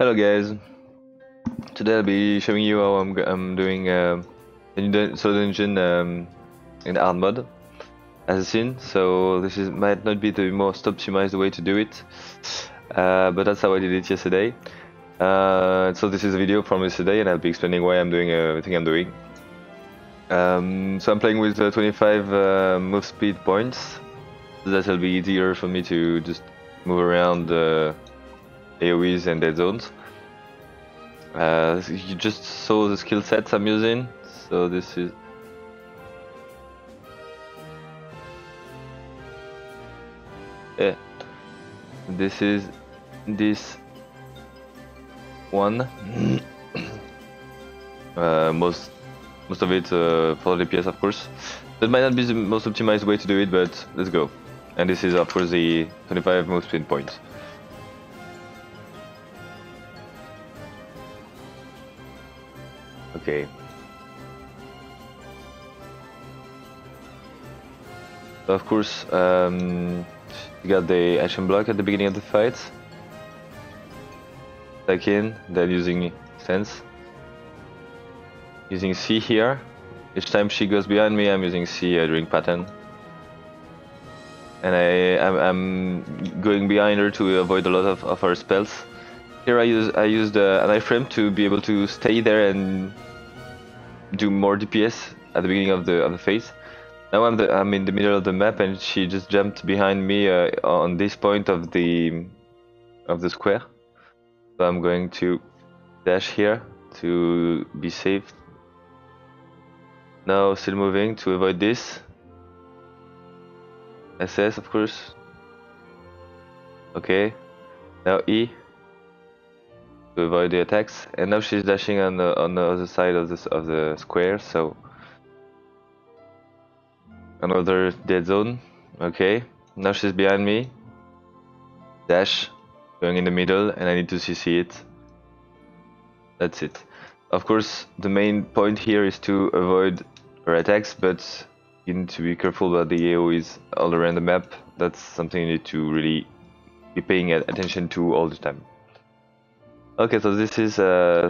Hello guys, today I'll be showing you how I'm doing the solo dungeon in hard mode assassin. So this might not be the most optimized way to do it, but that's how I did it yesterday. So this is a video from yesterday, and I'll be explaining why I'm doing everything I'm doing. So I'm playing with 25 move speed points, so that will be easier for me to just move around AoEs and dead zones. You just saw the skill sets I'm using, so this is this is this one. Most of it for DPS, of course. That might not be the most optimized way to do it, but let's go. And this is of course the 25 move speed points. Okay. So of course, you got the action block at the beginning of the fight. Back in, then using sense. Using C here. Each time she goes behind me, I'm using C during pattern. And I'm going behind her to avoid a lot of her spells. Here I used an iframe to be able to stay there and do more DPS at the beginning of the phase. Now I'm in the middle of the map, and she just jumped behind me on this point of the square. So I'm going to dash here to be safe. Now still moving to avoid this. SS, of course. Okay. Now E to avoid the attacks, and now she's dashing on the other side of the square. So another dead zone. Okay. Now she's behind me. Dash, going in the middle, and I need to CC it. That's it. Of course, the main point here is to avoid her attacks, but you need to be careful about the AoEs all around the map. That's something you need to really be paying attention to all the time. Okay, so this is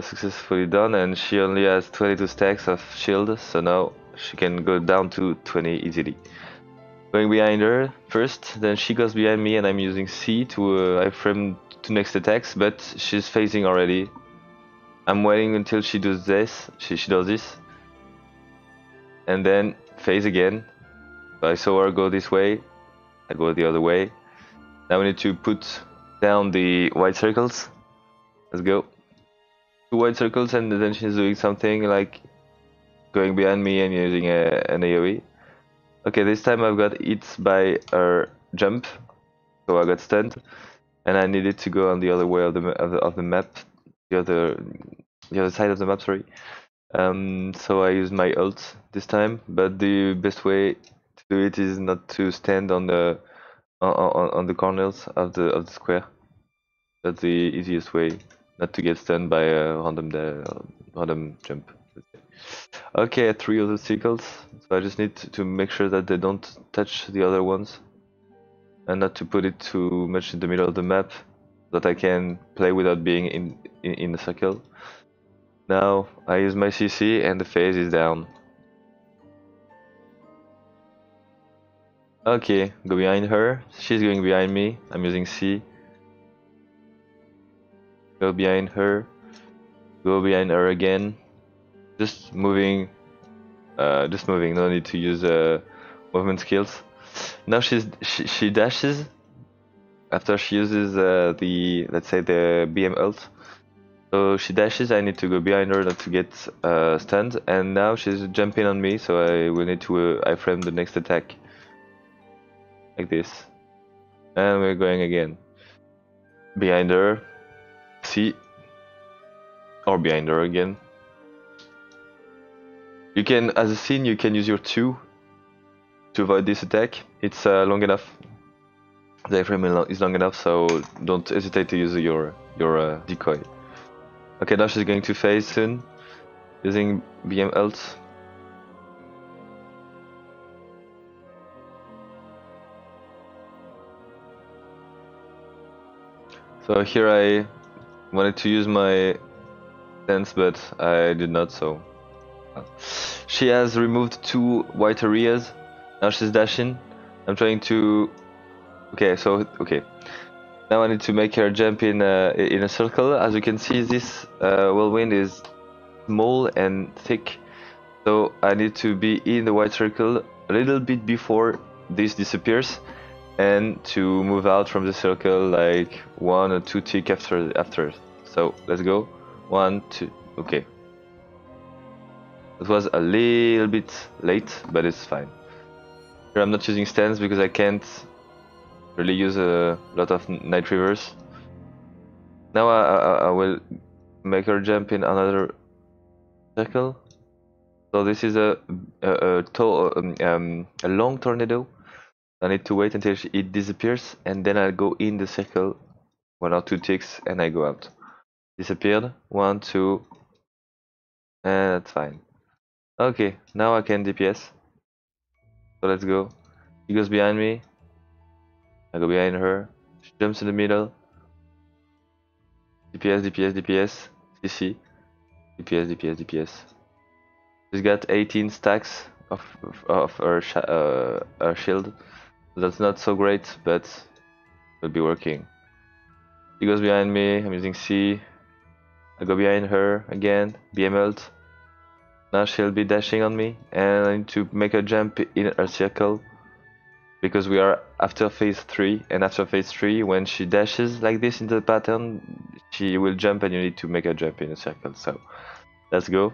successfully done, and she only has 22 stacks of shield, so now she can go down to 20 easily. Going behind her first, then she goes behind me, and I'm using C to iframe to next attacks, but she's phasing already. I'm waiting until she does this. She does this, and then phase again. So I saw her go this way. I go the other way. Now we need to put down the white circles. Let's go. 2 white circles, and then she's doing something like going behind me and using an AoE. Okay, this time I've got hit by her jump, so I got stunned, and I needed to go on the other way of the map, the other side of the map. Sorry. So I use my ult this time, but the best way to do it is not to stand on the corners of the square. That's the easiest way not to get stunned by a random jump. Okay, 3 other circles, so I just need to make sure that they don't touch the other ones, and not to put it too much in the middle of the map, so that I can play without being in the circle. Now I use my CC, and the phase is down. Okay, go behind her. She's going behind me. I'm using C. Go behind her. Go behind her again. Just moving. Just moving. No need to use movement skills. Now she dashes. After she uses the, let's say, the BM ult. So she dashes. I need to go behind her not to get stunned. And now she's jumping on me. So I will need to iframe the next attack. Like this. And we're going again. Behind her. C. Or behind her again. You can, as a scene, you can use your 2 to avoid this attack. It's long enough. The iframe is long enough, so don't hesitate to use your decoy. Okay, now she's going to phase soon, using BM ult. So here I wanted to use my stance, but I did not, so... She has removed 2 white areas. Now she's dashing. I'm trying to... Okay, so... Okay. Now I need to make her jump in a circle. As you can see, this whirlwind is small and thick. So I need to be in the white circle a little bit before this disappears, and to move out from the circle like 1 or 2 tick after. So let's go. 1, 2. Okay. It was a little bit late, but it's fine. Here I'm not using stands because I can't really use a lot of night rivers. Now I will make her jump in another circle. So this is a long tornado. I need to wait until it disappears, and then I'll go in the circle, 1 or 2 ticks, and I go out. Disappeared. 1, 2, and that's fine. Okay, now I can DPS. So let's go. She goes behind me. I go behind her. She jumps in the middle. DPS, DPS, DPS. CC. DPS, DPS, DPS. She's got 18 stacks of her shield. That's not so great, but will be working. She goes behind me. I'm using C. I go behind her again. BM ult. Now she'll be dashing on me, and I need to make a jump in her circle, because we are after phase 3, and after phase 3, when she dashes like this into the pattern, she will jump and you need to make a jump in a circle. So let's go.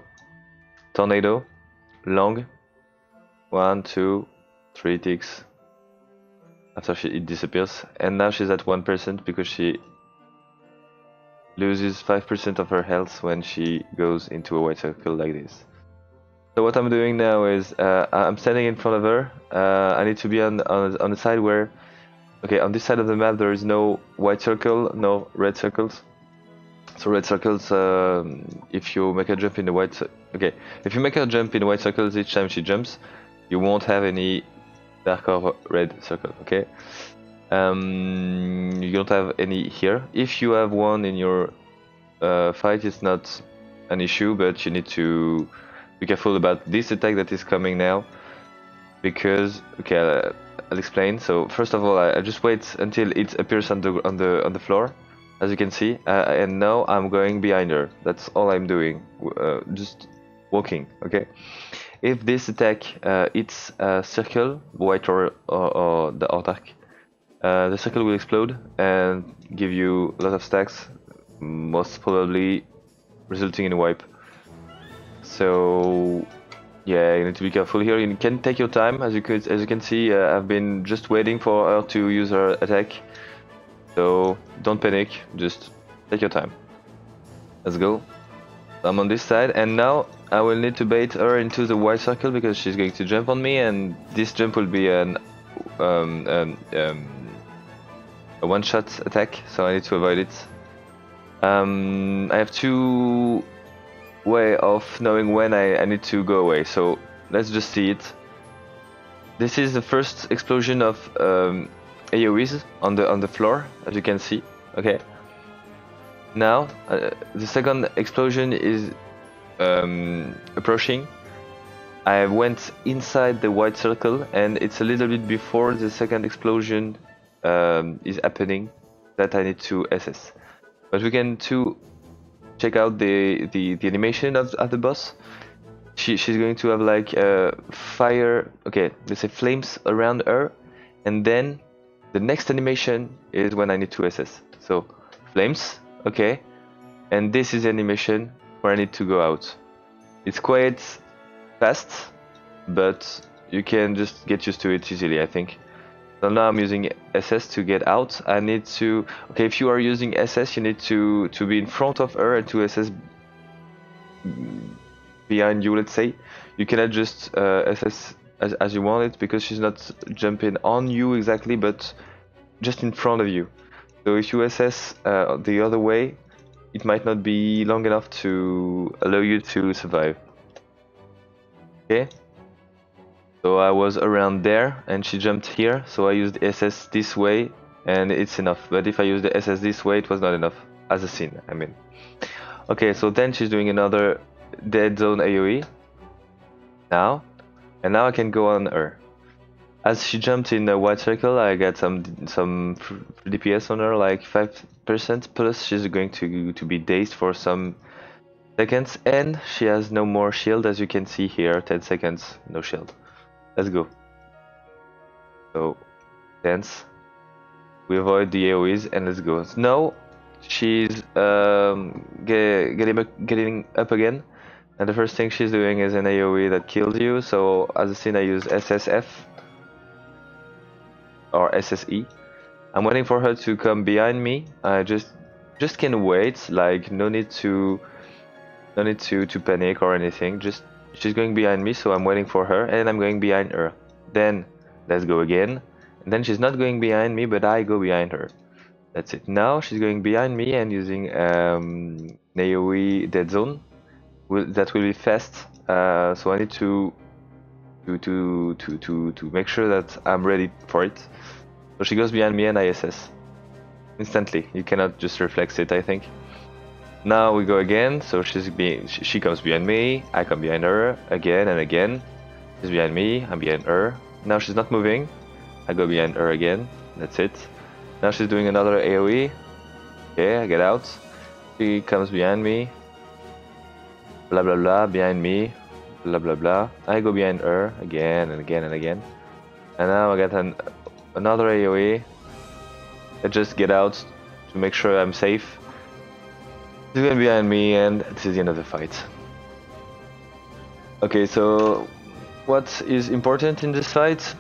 Tornado, long, 1, 2, 3 ticks after it disappears, and now she's at 1% because she loses 5% of her health when she goes into a white circle like this. So what I'm doing now is I'm standing in front of her. I need to be on the side where, okay, on this side of the map there is no white circle, no red circles. So red circles, if you make a jump in the white, okay, if you make a jump in the white circles each time she jumps, you won't have any dark or red circle. Okay, you don't have any here. If you have one in your fight, it's not an issue, but you need to be careful about this attack that is coming now, because okay, I'll explain. So first of all, I just wait until it appears on the floor, as you can see, and now I'm going behind her. That's all I'm doing, just walking. Okay. If this attack hits a circle, white or dark, the circle will explode and give you a lot of stacks, most probably resulting in a wipe. So yeah, you need to be careful here. You can take your time, as you can see. I've been just waiting for her to use her attack, so don't panic. Just take your time. Let's go. I'm on this side, and now I will need to bait her into the white circle because she's going to jump on me, and this jump will be a one-shot attack, so I need to avoid it. I have 2 way of knowing when I need to go away, so let's just see it. This is the first explosion of AoEs on the floor, as you can see. Okay. Now the second explosion is approaching. I went inside the white circle, and it's a little bit before the second explosion is happening that I need to assess. But we can too check out the animation of the boss. She's going to have like fire, okay, let's say flames around her, and then the next animation is when I need to assess. So flames, okay, and this is the animation where I need to go out. It's quite fast, but you can just get used to it easily, I think. So now I'm using SS to get out. I need to, okay, if you are using SS, you need to be in front of her and to SS behind you, let's say. You cannot just SS as you want it, because she's not jumping on you exactly, but just in front of you. So if you SS the other way, it might not be long enough to allow you to survive. Okay. So I was around there and she jumped here, so I used SS this way and it's enough. But if I used the SS this way, it was not enough. assassin, I mean. Okay, so then she's doing another dead zone AoE now, and now I can go on her. As she jumped in a white circle, I got some DPS on her, like 5%, plus she's going to be dazed for some seconds, and she has no more shield, as you can see here, 10 seconds, no shield. Let's go. So, dance. We avoid the AoEs, and let's go. Now, she's getting up again, and the first thing she's doing is an AoE that kills you, so as a scene I use SSF, or SSE. I'm waiting for her to come behind me. I just can wait, like no need to panic or anything. Just she's going behind me, so I'm waiting for her, and I'm going behind her. Then let's go again. And then she's not going behind me, but I go behind her. That's it. Now she's going behind me and using AoE dead zone. That will be fast. So I need to make sure that I'm ready for it. So she goes behind me and I SS instantly. You cannot just reflex it, I think. Now we go again. So she comes behind me. I come behind her again and again. She's behind me. I'm behind her. Now she's not moving. I go behind her again. That's it. Now she's doing another AoE. Okay, I get out. She comes behind me. Blah blah blah. Behind me. Blah blah blah. I go behind her again and again and again. And now I got another AoE. I just get out to make sure I'm safe. She's going behind me, and this is the end of the fight. Okay, so what is important in this fight?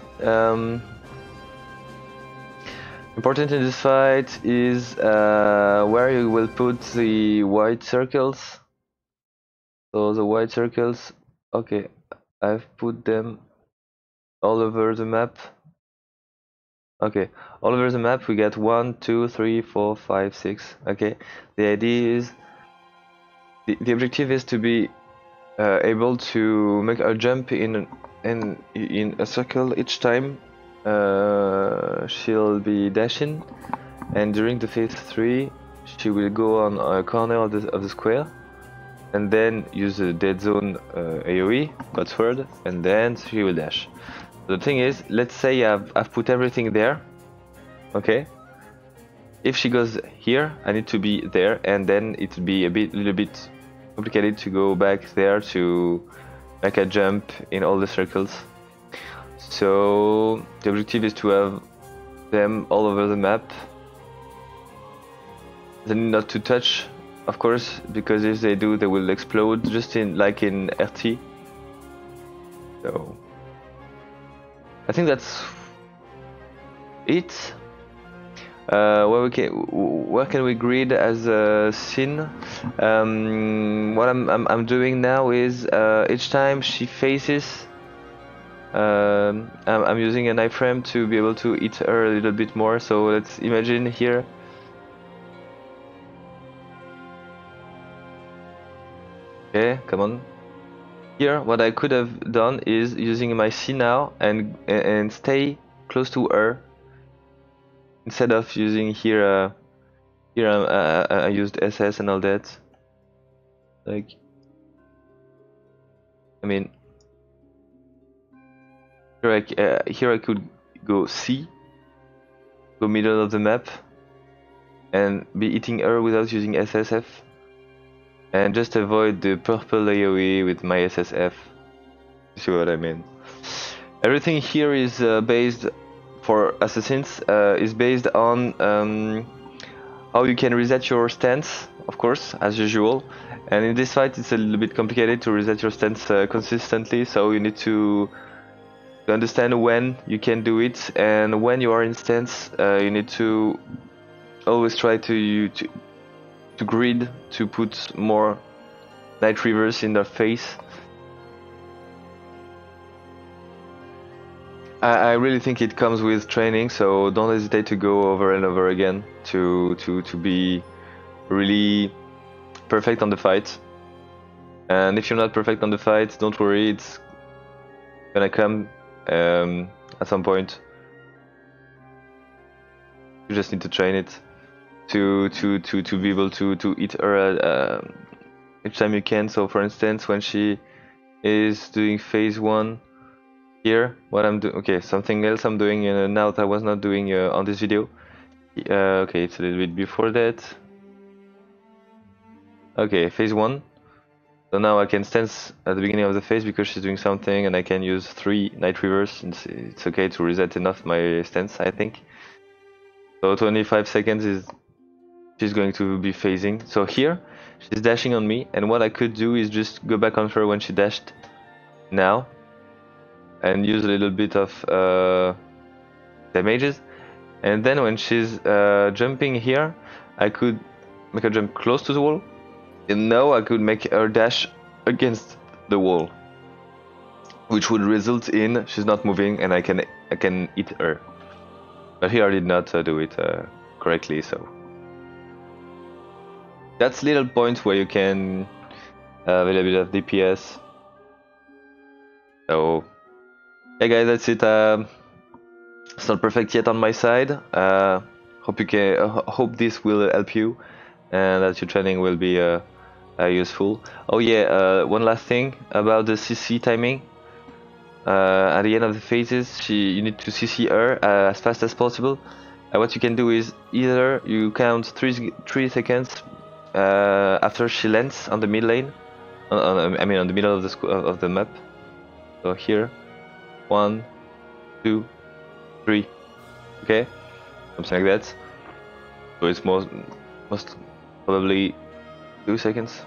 Important in this fight is where you will put the white circles. So the white circles, okay, I've put them all over the map. Okay, all over the map we get 1, 2, 3, 4, 5, 6. Okay, the idea is the objective is to be able to make a jump in a circle each time. She'll be dashing, and during the phase 3 she will go on a corner of the square, and then use the dead zone AoE, God's word, and then she will dash. The thing is, let's say I've put everything there, okay? If she goes here, I need to be there, and then it'll be little bit complicated to go back there to make a jump in all the circles. So the objective is to have them all over the map. They need not to touch, of course, because if they do, they will explode, just like in RT. So I think that's it. Where can we grid as a scene? What I'm doing now is each time she faces, I'm using an iframe to be able to hit her a little bit more. So let's imagine here. Okay, come on. Here, what I could have done is using my C now and stay close to her instead of using here. Here I used SS and all that. Like, I mean, here I could go C, go middle of the map, and be hitting her without using SSF. And just avoid the purple AoE with my SSF. You see what I mean? Everything here is based, for assassins, is based on how you can reset your stance, of course, as usual. And in this fight it's a little bit complicated to reset your stance consistently, so you need to understand when you can do it, and when you are in stance, you need to always try to grid to put more night reverse in their face. I really think it comes with training, so don't hesitate to go over and over again to be really perfect on the fight. And if you're not perfect on the fight, don't worry, it's gonna come at some point. You just need to train it. to be able to hit her each time you can. So for instance, when she is doing phase 1 here, what I'm doing, okay, something else I'm doing now that I was not doing on this video. Okay, it's a little bit before that. Okay, phase 1. So now I can stance at the beginning of the phase because she's doing something, and I can use 3 Night Reverse. It's okay to reset enough my stance, I think. So 25 seconds is she's going to be phasing. So here, she's dashing on me, and what I could do is just go back on her when she dashed now, and use a little bit of damages. And then when she's jumping here, I could make her jump close to the wall, and now I could make her dash against the wall, which would result in she's not moving and I can hit her. But here I did not do it correctly, so that's little point where you can have a little bit of DPS. So yeah guys, that's it. It's not perfect yet on my side. Hope this will help you and that your training will be useful. Oh yeah, one last thing about the CC timing. At the end of the phases, you need to CC her as fast as possible. What you can do is either you count 3 seconds after she lands on the mid lane, I mean on the middle of the map. So here, 1, 2, 3. Okay, something like that. So it's most probably 2 seconds.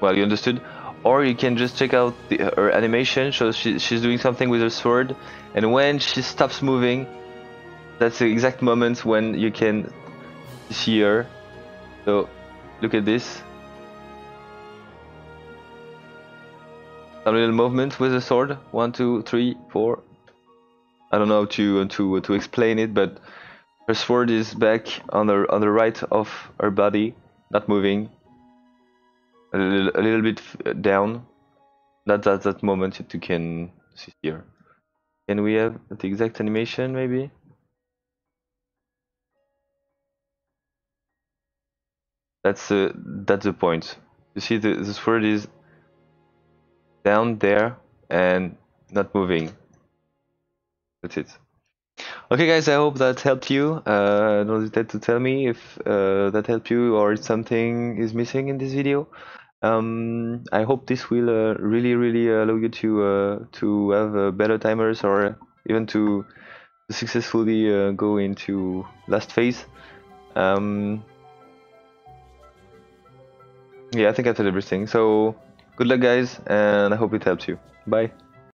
Well, you understood. Or you can just check out her animation. So she's doing something with her sword, and when she stops moving, that's the exact moment when you can see her. So look at this. Some little movement with the sword. 1, 2, 3, 4. I don't know how to explain it, but her sword is back on the right of her body, not moving. A little bit down. That's at that moment that you can see here. Can we have the exact animation maybe? That's the point. You see the sword is down there and not moving. That's it. Okay guys, I hope that helped you. Don't hesitate to tell me if that helped you or if something is missing in this video. I hope this will really allow you to have better timers, or even to successfully go into last phase. Yeah, I think I said everything. So good luck guys, and I hope it helps you. Bye.